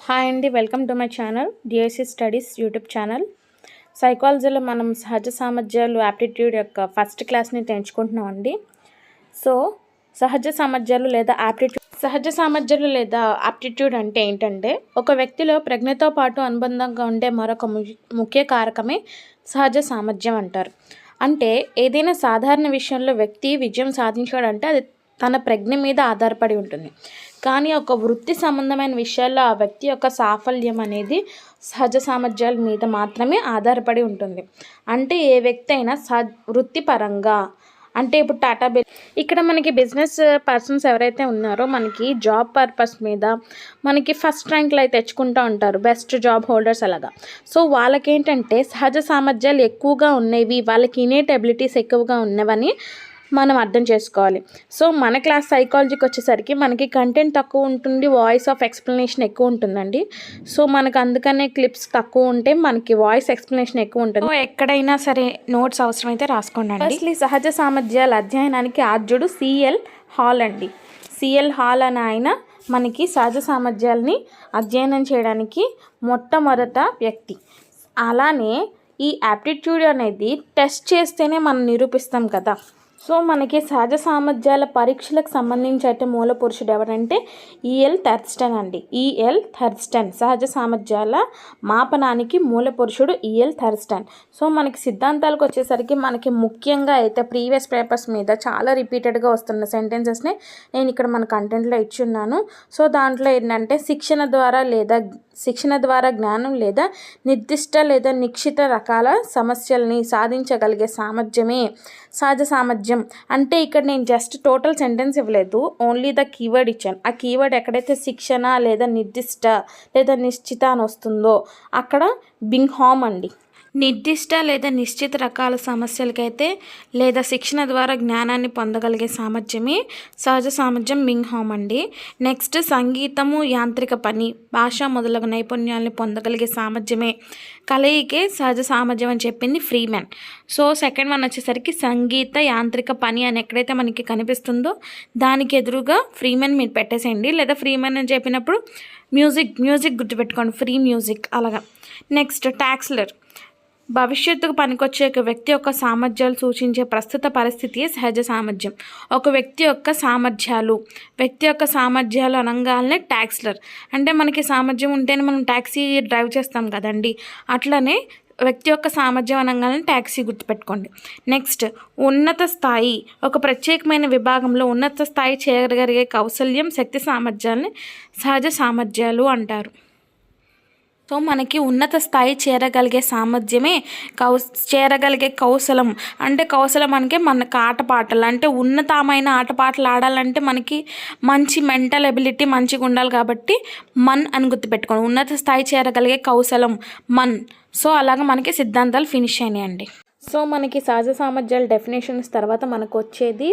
Hi అండి, welcome to my channel DSC studies YouTube channel. సైకాలజీలో మనం సహజ సామర్థ్యాలు యాప్టిట్యూడ్ యొక్క ఫస్ట్ క్లాస్ని తెంచుకుంటున్నాం అండి. సో సహజ సామర్థ్యాలు లేదా యాప్టిట్యూడ్ అంటే ఏంటంటే, ఒక వ్యక్తిలో ప్రజ్ఞతో పాటు అనుబంధంగా ఉండే మరొక ముఖ్య కారకమే సహజ సామర్థ్యం అంటారు. అంటే ఏదైనా సాధారణ విషయంలో వ్యక్తి విజయం సాధించాడంటే అది తన ప్రజ్ఞ మీద ఆధారపడి ఉంటుంది. కానీ ఒక వృత్తి సంబంధమైన విషయాల్లో ఆ వ్యక్తి యొక్క సాఫల్యం అనేది సహజ సామర్థ్యాల మీద మాత్రమే ఆధారపడి ఉంటుంది. అంటే ఏ వ్యక్తి అయినా వృత్తిపరంగా, అంటే ఇప్పుడు టాటా ఇక్కడ మనకి బిజినెస్ పర్సన్స్ ఎవరైతే ఉన్నారో మనకి జాబ్ పర్పస్ మీద మనకి ఫస్ట్ ర్యాంక్లు అయితే తెచ్చుకుంటూ ఉంటారు, బెస్ట్ జాబ్ హోల్డర్స్ అలాగా. సో వాళ్ళకి ఏంటంటే సహజ సామర్థ్యాలు ఎక్కువగా ఉన్నవి, వాళ్ళకి ఇనేట్ ఎబిలిటీస్ ఎక్కువగా ఉన్నవని మనం అర్థం చేసుకోవాలి. సో మన క్లాస్ సైకాలజీకి వచ్చేసరికి మనకి కంటెంట్ తక్కువ ఉంటుంది, వాయిస్ ఆఫ్ ఎక్స్ప్లెనేషన్ ఎక్కువ ఉంటుందండి. సో మనకు అందుకనే క్లిప్స్ తక్కువ ఉంటే మనకి వాయిస్ ఎక్స్ప్లెనేషన్ ఎక్కువ ఉంటుంది. సో ఎక్కడైనా సరే నోట్స్ అవసరమైతే రాసుకోండి. ఫస్ట్లీ సహజ సామర్థ్యాల అధ్యయనానికి ఆద్యుడు సిఎల్ హాల్ అండి. సిఎల్ హాల్ అనే ఆయన మనకి సహజ సామర్థ్యాలని అధ్యయనం చేయడానికి మొట్టమొదట వ్యక్తి. అలానే ఈ యాప్టిట్యూడ్ అనేది టెస్ట్ చేస్తేనే మనం నిరూపిస్తాం కదా. సో మనకి సహజ సామర్థ్యాల పరీక్షలకు సంబంధించి అయితే మూల పురుషుడు ఎవరంటే ఈఎల్ థర్స్టన్ అండి. ఈఎల్ థర్స్టన్ సహజ సామర్థ్యాల మాపనానికి మూల పురుషుడు ఈఎల్ థర్స్టన్. సో మనకి సిద్ధాంతాలకు వచ్చేసరికి మనకి ముఖ్యంగా అయితే ప్రీవియస్ పేపర్స్ మీద చాలా రిపీటెడ్గా వస్తున్న సెంటెన్సెస్ని నేను ఇక్కడ మన కంటెంట్లో ఇచ్చున్నాను. సో దాంట్లో ఏంటంటే శిక్షణ ద్వారా జ్ఞానం లేదా నిర్దిష్ట లేదా నిశ్చిత రకాల సమస్యల్ని సాధించగలిగే సామర్థ్యమే సహజ సామర్థ్యం. అంటే ఇక్కడ నేను జస్ట్ టోటల్ సెంటెన్స్ ఇవ్వలేదు, ఓన్లీ ద కీవర్డ్ ఇచ్చాను. ఆ కీవర్డ్ ఎక్కడైతే శిక్షణ లేదా నిర్దిష్ట లేదా నిశ్చిత అని వస్తుందో అక్కడ బింగ్హామ్ అండి. నిర్దిష్ట లేదా నిశ్చిత రకాల సమస్యలకైతే లేదా శిక్షణ ద్వారా జ్ఞానాన్ని పొందగలిగే సామర్థ్యమే సహజ సామర్థ్యం, బింగ్హామ్ అండి. నెక్స్ట్ సంగీతము, యాంత్రిక పని, భాష మొదలగు నైపుణ్యాలని పొందగలిగే సామర్థ్యమే కలయికే సహజ సామర్థ్యం అని చెప్పింది ఫ్రీమెన్. సో సెకండ్ వన్ వచ్చేసరికి సంగీత, యాంత్రిక పని అని ఎక్కడైతే మనకి కనిపిస్తుందో దానికి ఎదురుగా ఫ్రీమెన్ మీరు పెట్టేసేయండి, లేదా ఫ్రీమెన్ అని చెప్పినప్పుడు మ్యూజిక్ గుర్తుపెట్టుకోండి, ఫ్రీ మ్యూజిక్ అలాగా. నెక్స్ట్ టాక్స్లర్ భవిష్యత్తుకు పనికొచ్చే ఒక వ్యక్తి యొక్క సామర్థ్యాలు సూచించే ప్రస్తుత పరిస్థితియే సహజ సామర్థ్యం. ఒక వ్యక్తి యొక్క సామర్థ్యాలు అనగానే టాక్స్లర్ అంటే మనకి సామర్థ్యం ఉంటేనే మనం ట్యాక్సీ డ్రైవ్ చేస్తాం కదండి, అట్లనే వ్యక్తి యొక్క సామర్థ్యం అనగానే ట్యాక్సీ గుర్తుపెట్టుకోండి. నెక్స్ట్ ఉన్నత స్థాయి, ఒక ప్రత్యేకమైన విభాగంలో ఉన్నత స్థాయి చేయగలిగే కౌశల్యం, శక్తి సామర్థ్యాలని సహజ సామర్థ్యాలు అంటారు. సో మనకి ఉన్నత స్థాయి చేరగలిగే సామర్థ్యమే చేరగలిగే కౌశలం. అంటే కౌశలం అంటే మనకు ఆటపాటలు, అంటే ఉన్నతమైన ఆటపాటలు ఆడాలంటే మనకి మంచి మెంటల్ ఎబిలిటీ మంచిగా ఉండాలి కాబట్టి మన్ అని గుర్తుపెట్టుకోండి. ఉన్నత స్థాయి చేరగలిగే కౌశలం మన్. సో అలాగ మనకి సిద్ధాంతాలు ఫినిష్ అయినాయండి. సో మనకి సహజ సామర్థ్యాల డెఫినేషన్స్ తర్వాత మనకు వచ్చేది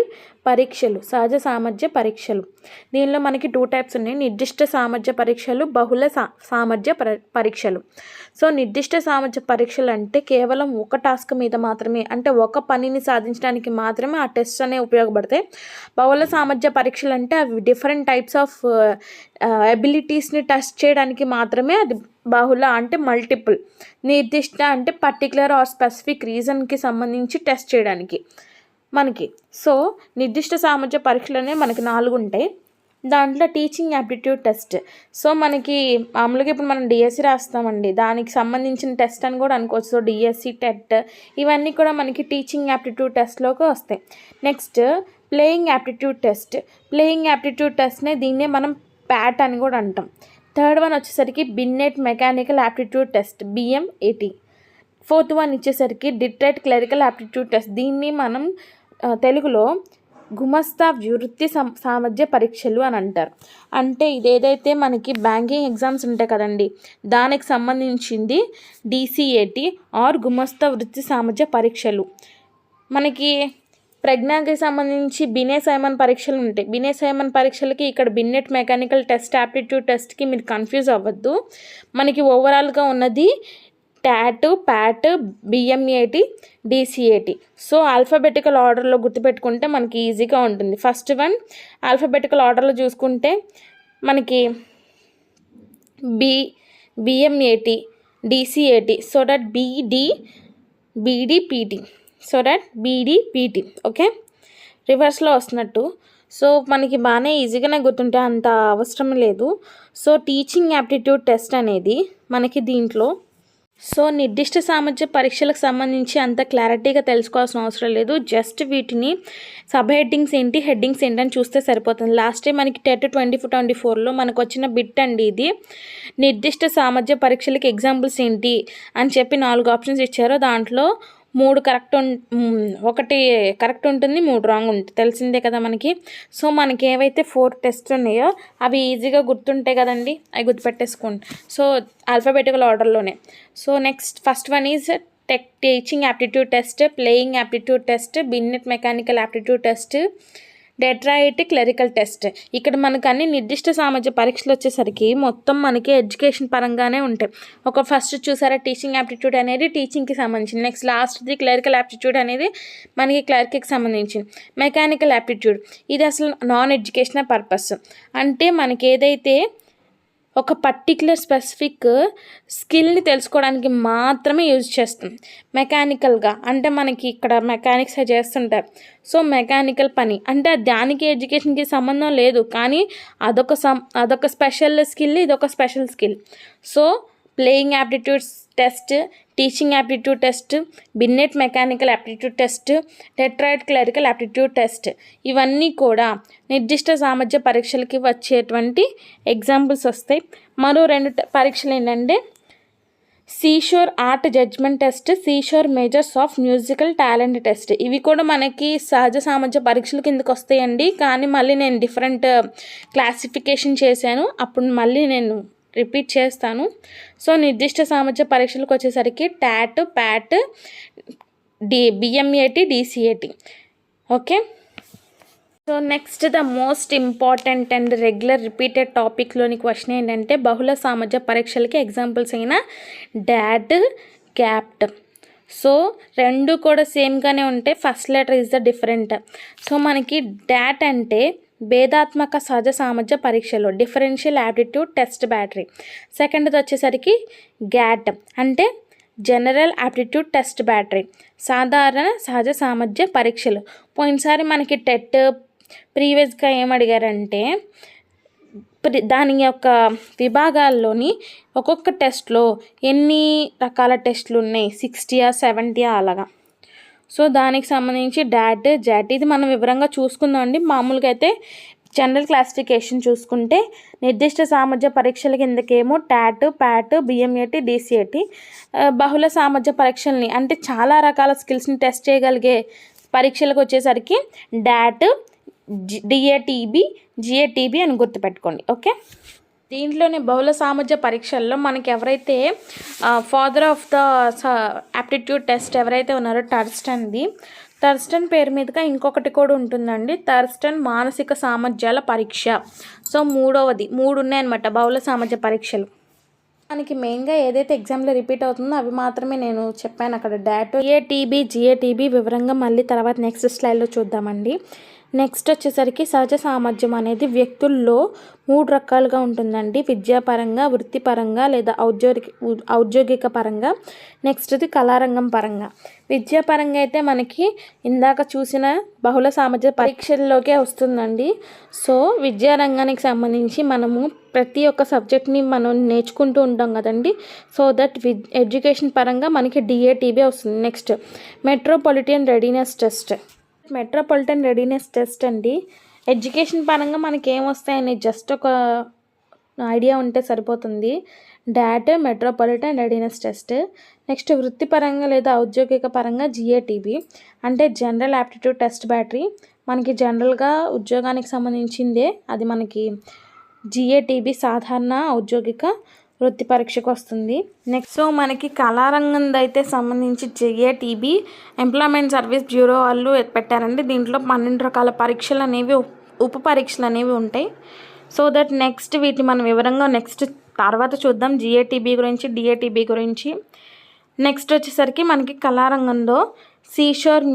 పరీక్షలు, సహజ సామర్థ్య పరీక్షలు. దీనిలో మనకి 2 టైప్స్ ఉన్నాయి, నిర్దిష్ట సామర్థ్య పరీక్షలు, బహుళ సామర్థ్య పరీక్షలు. సో నిర్దిష్ట సామర్థ్య పరీక్షలు అంటే కేవలం ఒక టాస్క్ మీద మాత్రమే, అంటే ఒక పనిని సాధించడానికి మాత్రమే ఆ టెస్ట్ అనేవి ఉపయోగపడతాయి. బహుళ సామర్థ్య పరీక్షలు అంటే అవి డిఫరెంట్ టైప్స్ ఆఫ్ ఎబిలిటీస్ని టెస్ట్ చేయడానికి మాత్రమే అది బహుళ అంటే మల్టిపుల్. నిర్దిష్ట అంటే పర్టికులర్ ఆర్ స్పెసిఫిక్ రీజన్కి సంబంధించి టెస్ట్ చేయడానికి మనకి. సో నిర్దిష్ట సామర్థ్య పరీక్షలు అనేవి మనకి 4 ఉంటాయి. దాంట్లో టీచింగ్ యాప్టిట్యూడ్ టెస్ట్. సో మనకి మామూలుగా ఇప్పుడు మనం డిఎస్సి రాస్తామండి, దానికి సంబంధించిన టెస్ట్ అని కూడా అనుకోవచ్చు. సో డిఎస్సి, టెట్ ఇవన్నీ కూడా మనకి టీచింగ్ యాప్టిట్యూడ్ టెస్ట్లోకి వస్తాయి. నెక్స్ట్ ప్లేయింగ్ యాప్టిట్యూడ్ టెస్ట్నే దీన్నే మనం ప్యాట్ అని కూడా అంటాం. థర్డ్ వన్ వచ్చేసరికి Binet mechanical aptitude test, BMAT. Fourth one వచ్చేసరికి డిట్రేట్ క్లరికల్ యాప్టిట్యూడ్ టెస్ట్, దీన్ని మనం తెలుగులో గుమస్తా వృత్తి సామర్థ్య పరీక్షలు అని అంటారు. అంటే ఇదేదైతే మనకి బ్యాంకింగ్ ఎగ్జామ్స్ ఉంటాయి కదండి, దానికి సంబంధించింది DCAT ఆర్ గుమస్తా వృత్తి సామర్థ్య పరీక్షలు. మనకి ప్రజ్ఞకి సంబంధించి బినే సైమన్ పరీక్షలు ఉంటాయి. బినే సైమన్ పరీక్షలకి ఇక్కడ బిన్నెట్ మెకానికల్ టెస్ట్, యాప్టిట్యూడ్ టెస్ట్కి మీరు కన్ఫ్యూజ్ అవ్వద్దు. మనకి ఓవరాల్గా ఉన్నది tat, Pat, BMAT, DCAT. So alphabetical ఆర్డర్లో గుర్తుపెట్టుకుంటే మనకి ఈజీగా ఉంటుంది. ఫస్ట్ వన్ ఆల్ఫాబెటికల్ ఆర్డర్లో చూసుకుంటే మనకి B BMAT DCAT so that BDPT so that BDPT. Okay, రివర్స్లో వస్తున్నట్టు. సో మనకి బాగానే ఈజీగానే గుర్తుంటే అంత అవసరం లేదు. సో టీచింగ్ యాప్టిట్యూడ్ టెస్ట్ అనేది మనకి దీంట్లో సో నిర్దిష్ట సామర్థ్య పరీక్షలకు సంబంధించి అంత క్లారిటీగా తెలుసుకోవాల్సిన అవసరం లేదు. జస్ట్ వీటిని సబ్ హెడ్డింగ్స్ ఏంటి, హెడ్డింగ్స్ ఏంటి అని చూస్తే సరిపోతుంది. లాస్ట్ టైం మనకి టెట్ 2024లో మనకు వచ్చిన బిట్ అండి ఇది. నిర్దిష్ట సామర్థ్య పరీక్షలకి ఎగ్జాంపుల్స్ ఏంటి అని చెప్పి 4 ఆప్షన్స్ ఇచ్చారు. దాంట్లో 3 ఒకటి కరెక్ట్ ఉంటుంది, 3 రాంగ్ ఉంటుంది, తెలిసిందే కదా మనకి. సో మనకి ఏవైతే 4 టెస్ట్లు ఉన్నాయో అవి ఈజీగా గుర్తుంటాయి కదండి, అవి గుర్తుపెట్టేసుకోండి. సో ఆల్ఫాబెటికల్ ఆర్డర్లోనే. So next first one is teaching aptitude test, playing aptitude test, బిన్నెట్ mechanical aptitude test, Detroit clerical test. ఇక్కడ మనకు అన్ని నిర్దిష్ట సామర్థ్య పరీక్షలు వచ్చేసరికి మొత్తం మనకి ఎడ్యుకేషన్ పరంగానే ఉంటాయి. ఒక ఫస్ట్ చూసారా టీచింగ్ యాప్టిట్యూడ్ అనేది టీచింగ్కి సంబంధించింది. నెక్స్ట్ లాస్ట్ది క్లరికల్ యాప్టిట్యూడ్ అనేది మనకి క్లర్క్కి సంబంధించింది. మెకానికల్ యాప్టిట్యూడ్ ఇది అసలు నాన్ ఎడ్యుకేషనల్ పర్పస్, అంటే మనకి ఏదైతే ఒక పర్టిక్యులర్ స్పెసిఫిక్ స్కిల్ని తెలుసుకోవడానికి మాత్రమే యూజ్ చేస్తాం. మెకానికల్గా అంటే మనకి ఇక్కడ మెకానిక్స్ చేస్తుంటారు. సో మెకానికల్ పని అంటే దానికి ఎడ్యుకేషన్కి సంబంధం లేదు, కానీ అదొక స్పెషల్ స్కిల్, ఇదొక special skill. So playing aptitude test, teaching aptitude test, బిన్నెట్ mechanical aptitude test, Detroit clerical aptitude test, ఇవన్నీ కూడా నిర్దిష్ట సామర్థ్య పరీక్షలకి వచ్చేటువంటి ఎగ్జాంపుల్స్ వస్తాయి. మరో 2 పరీక్షలు ఏంటంటే Seashore art judgement test, Seashore measures of musical talent test. ఇవి కూడా మనకి సహజ సామర్థ్య పరీక్షల కిందకు వస్తాయండి, కానీ మళ్ళీ నేను డిఫరెంట్ క్లాసిఫికేషన్ చేశాను, అప్పుడు మళ్ళీ నేను రిపీట్ చేస్తాను. సో నిర్దిష్ట సామర్థ్య పరీక్షలకు వచ్చేసరికి TAT, PAT, BMAT, DCAT. Okay, so next the most important and regular repeated టాపిక్లోని క్వశ్చన్ ఏంటంటే బహుళ సామర్థ్య పరీక్షలకి ఎగ్జాంపుల్స్ అయిన డాట్, క్యాప్ట్. సో 2 కూడా సేమ్గానే ఉంటాయి, first letter is the different. So మనకి డాట్ అంటే భేదాత్మక సహజ సామర్థ్య పరీక్షలో డిఫరెన్షియల్ యాప్టిట్యూడ్ టెస్ట్ బ్యాటరీ. సెకండ్ది వచ్చేసరికి గ్యాట్ అంటే జనరల్ యాప్టిట్యూడ్ టెస్ట్ బ్యాటరీ, సాధారణ సహజ సామర్థ్య పరీక్షలు. పోయినసారి మనకి టెట్ ప్రీవియస్గా ఏమడిగారంటే దాని యొక్క విభాగాల్లోని ఒక్కొక్క టెస్ట్లో ఎన్ని రకాల టెస్టులు ఉన్నాయి, 60 70 అలాగా. సో దానికి సంబంధించి డాట్, జాట్ ఇది మనం వివరంగా చూసుకుందాం అండి. మామూలుగా అయితే జనరల్ క్లాసిఫికేషన్ చూసుకుంటే నిర్దిష్ట సామర్థ్య పరీక్షల కిందకేమో టాట్, ప్యాట్, బిఎంఏటి, డిసిఏటి. బహుళ సామర్థ్య పరీక్షల్ని అంటే చాలా రకాల స్కిల్స్ని టెస్ట్ చేయగలిగే పరీక్షలకు వచ్చేసరికి డాట్, డిఏటిబి, జిఏటిబి అని గుర్తుపెట్టుకోండి. ఓకే, దీంట్లోనే బహుళ సామర్థ్య పరీక్షల్లో మనకి ఎవరైతే father of the aptitude test ఎవరైతే ఉన్నారో థర్స్టన్ పేరు మీదుగా ఇంకొకటి కూడా ఉంటుందండి, థర్స్టన్ మానసిక సామర్థ్యాల పరీక్ష. సో 3 ఉన్నాయన్నమాట బహుళ సామర్థ్య పరీక్షలు. మనకి మెయిన్గా ఏదైతే ఎగ్జామ్లో రిపీట్ అవుతుందో అవి మాత్రమే నేను చెప్పాను అక్కడ. డాట్, జిఏటిబి వివరంగా మళ్ళీ తర్వాత నెక్స్ట్ స్లైడ్లో చూద్దామండి. నెక్స్ట్ వచ్చేసరికి సహజ సామర్థ్యం అనేది వ్యక్తుల్లో 3 రకాలుగా ఉంటుందండి, విద్యాపరంగా, వృత్తిపరంగా లేదా ఔద్యోగిక పరంగా. నెక్స్ట్ది కళారంగం పరంగా. విద్యాపరంగా అయితే మనకి ఇందాక చూసిన బహుళ సామర్థ్య పరీక్షల్లోకే వస్తుందండి. సో విద్యారంగానికి సంబంధించి మనము ప్రతి ఒక్క సబ్జెక్ట్ని మనం నేర్చుకుంటూ ఉంటాం కదండి. సో దట్ ఎడ్యుకేషన్ పరంగా మనకి డిఏటిబి వస్తుంది. నెక్స్ట్ మెట్రోపాలిటన్ రెడీనెస్ టెస్ట్ అండి. ఎడ్యుకేషన్ పరంగా మనకి ఏమొస్తాయని జస్ట్ ఒక ఐడియా ఉంటే సరిపోతుంది. Dot, metropolitan readiness test. Next వృత్తిపరంగా లేదా ఔద్యోగిక పరంగా జిఏటిబి అంటే జనరల్ యాప్టిట్యూడ్ టెస్ట్ బ్యాటరీ. మనకి జనరల్గా ఉద్యోగానికి సంబంధించిందే అది. మనకి జిఏటిబి సాధారణ ఔద్యోగిక వృత్తి పరీక్షకు వస్తుంది. నెక్స్ట్ సో మనకి కళారంగం అయితే సంబంధించి జిఏటిబి ఎంప్లాయ్మెంట్ సర్వీస్ బ్యూరో వాళ్ళు పెట్టారండి. దీంట్లో 12 రకాల పరీక్షలు అనేవి ఉప పరీక్షలు అనేవి ఉంటాయి. సో దట్ నెక్స్ట్ వీటిని మనం వివరంగా నెక్స్ట్ తర్వాత చూద్దాం, జిఏటిబి గురించి, డిఏటిబి గురించి. నెక్స్ట్ వచ్చేసరికి మనకి కళారంగంలో Seashore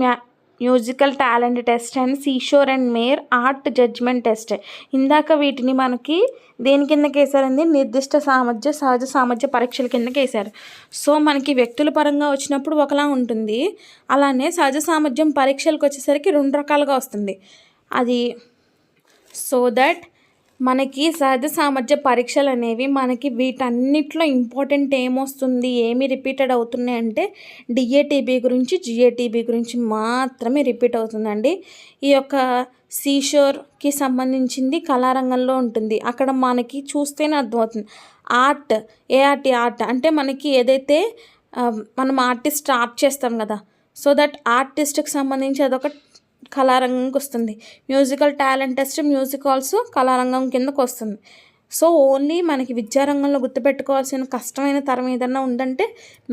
musical talent test and Seashore and Meier art judgement test. ఇందాక వీటిని మనకి దేని కిందకి వేసారండి, నిర్దిష్ట సామర్థ్య సహజ సామర్థ్య పరీక్షల కిందకి వేశారు. సో మనకి వ్యక్తుల పరంగా వచ్చినప్పుడు ఒకలా ఉంటుంది, అలానే సహజ సామర్థ్యం పరీక్షలకు వచ్చేసరికి 2 రకాలుగా వస్తుంది. అది సో దట్ మనకి సహజ సామర్థ్య పరీక్షలు అనేవి మనకి వీటన్నిటిలో ఇంపార్టెంట్ ఏమొస్తుంది, ఏమి రిపీటెడ్ అవుతున్నాయి అంటే డిఏటీబీ గురించి జిఏటీబీ గురించి మాత్రమే రిపీట్ అవుతుందండి. ఈ యొక్క సీషోర్కి సంబంధించింది కళారంగంలో ఉంటుంది. అక్కడ మనకి చూస్తేనే అర్థమవుతుంది. ఆర్ట్ అంటే మనకి ఏదైతే మనం ఆర్ట్ చేస్తాం కదా, సో దట్ ఆర్టిస్ట్కి సంబంధించి అదొక కళారంగంకి వస్తుంది. Musical talent test music also కళారంగం కిందకు వస్తుంది. సో ఓన్లీ మనకి విద్యారంగంలో గుర్తుపెట్టుకోవాల్సిన కష్టమైన తరం ఏదన్నా ఉందంటే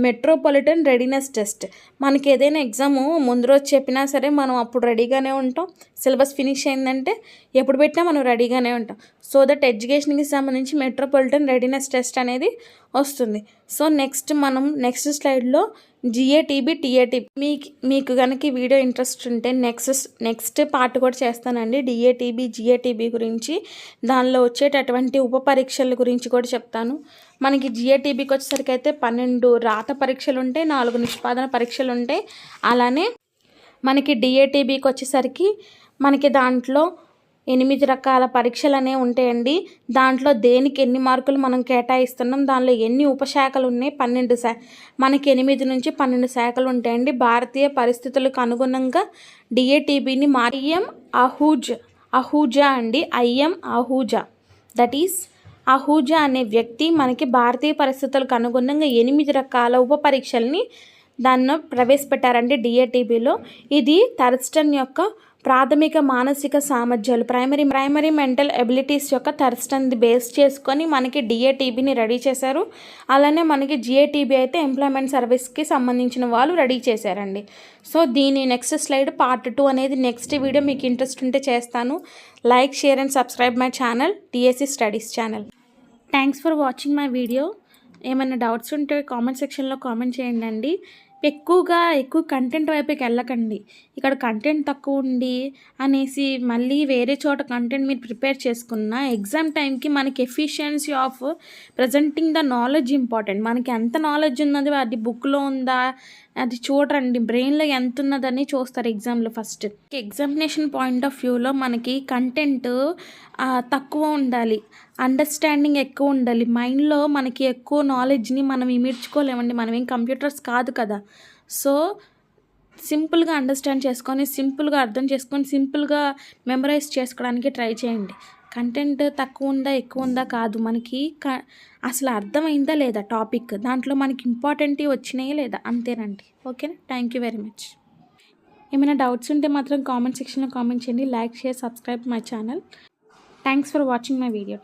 మెట్రోపాలిటన్ రెడీనెస్ టెస్ట్. మనకి ఏదైనా ఎగ్జాము ముందు రోజు చెప్పినా సరే మనం అప్పుడు రెడీగానే ఉంటాం. సిలబస్ ఫినిష్ అయిందంటే ఎప్పుడు పెట్టినా మనం రెడీగానే ఉంటాం. సో దట్ ఎడ్యుకేషన్కి సంబంధించి మెట్రోపాలిటన్ రెడీనెస్ టెస్ట్ అనేది వస్తుంది. సో నెక్స్ట్ స్లైడ్లో జిఏటీబీ టీఏటీబీ మీకు కనుక ఈ వీడియో ఇంట్రెస్ట్ ఉంటే నెక్స్ట్ పార్ట్ కూడా చేస్తానండి. డిఏటీబీ జిఏటీబీ గురించి, దానిలో వచ్చేటటువంటి ఉప పరీక్షల గురించి కూడా చెప్తాను. మనకి జిఏటీబీకి వచ్చేసరికి అయితే 12 రాత పరీక్షలు ఉంటాయి, 4 నిష్పాదన పరీక్షలు ఉంటాయి. అలానే మనకి డిఏటీబీకి వచ్చేసరికి మనకి దాంట్లో 8 రకాల పరీక్షలు అనేవి ఉంటాయండి. దాంట్లో దేనికి ఎన్ని మార్కులు మనం కేటాయిస్తున్నాం, దానిలో ఎన్ని ఉపశాఖలు ఉన్నాయి, 12 మనకి 8 నుంచి 12 శాఖలు ఉంటాయండి. భారతీయ పరిస్థితులకు అనుగుణంగా డిఏటీబీని ఐఎం అహూజా అండి, IM Ahuja, that is Ahuja అనే వ్యక్తి మనకి భారతీయ పరిస్థితులకు అనుగుణంగా 8 రకాల ఉప పరీక్షల్ని దాన్ని ప్రవేశపెట్టారండి డిఏటీబీలో. ఇది థర్స్టన్ యొక్క ప్రాథమిక మానసిక సామర్థ్యాలు ప్రైమరీ మెంటల్ ఎబిలిటీస్ యొక్క థర్స్టన్ది బేస్ చేసుకొని మనకి డిఏటీబీని రెడీ చేశారు. అలానే మనకి జిఏటీబీ అయితే ఎంప్లాయ్మెంట్ సర్వీస్కి సంబంధించిన వాళ్ళు రెడీ చేశారండి. సో దీని నెక్స్ట్ స్లైడ్ పార్ట్ 2 అనేది నెక్స్ట్ వీడియో మీకు ఇంట్రెస్ట్ ఉంటే చేస్తాను. Like, share and subscribe my channel, DSC studies channel. Thanks for watching my video. ఏమైనా డౌట్స్ ఉంటే కామెంట్ సెక్షన్లో కామెంట్ చేయండి అండి. ఎక్కువ కంటెంట్ వైపుకి వెళ్ళకండి. ఇక్కడ కంటెంట్ తక్కువ ఉండి అనేసి మళ్ళీ వేరే చోట కంటెంట్ మీరు ప్రిపేర్ చేసుకున్న ఎగ్జామ్ టైంకి మనకి efficiency of presenting the knowledge important. మనకి ఎంత నాలెడ్జ్ ఉన్నది, అది బుక్లో ఉందా అది చూడరండి, బ్రెయిన్లో ఎంత ఉన్నదని చూస్తారు ఎగ్జామ్లో. ఫస్ట్ ఎగ్జామినేషన్ పాయింట్ ఆఫ్ వ్యూలో మనకి కంటెంట్ తక్కువ ఉండాలి, అండర్స్టాండింగ్ ఎక్కువ ఉండాలి. మైండ్లో మనకి ఎక్కువ నాలెడ్జ్ని మనం ఇమిడ్చుకోలేమండి, మనం ఏం కంప్యూటర్స్ కాదు కదా. సో సింపుల్గా అండర్స్టాండ్ చేసుకొని, సింపుల్గా అర్థం చేసుకొని, సింపుల్గా మెమరైజ్ చేసుకోవడానికి ట్రై చేయండి. కంటెంట్ తక్కువ ఉందా ఎక్కువ ఉందా కాదు, మనకి అసలు అర్థమైందా లేదా టాపిక్, దాంట్లో మనకి ఇంపార్టెంట్ వచ్చినాయా లేదా, అంతేనండి. ఓకేనా, థ్యాంక్ యూ వెరీ మచ్. ఏమైనా డౌట్స్ ఉంటే మాత్రం కామెంట్ సెక్షన్లో కామెంట్ చేయండి. Like, share, subscribe my channel. Thanks for watching my video.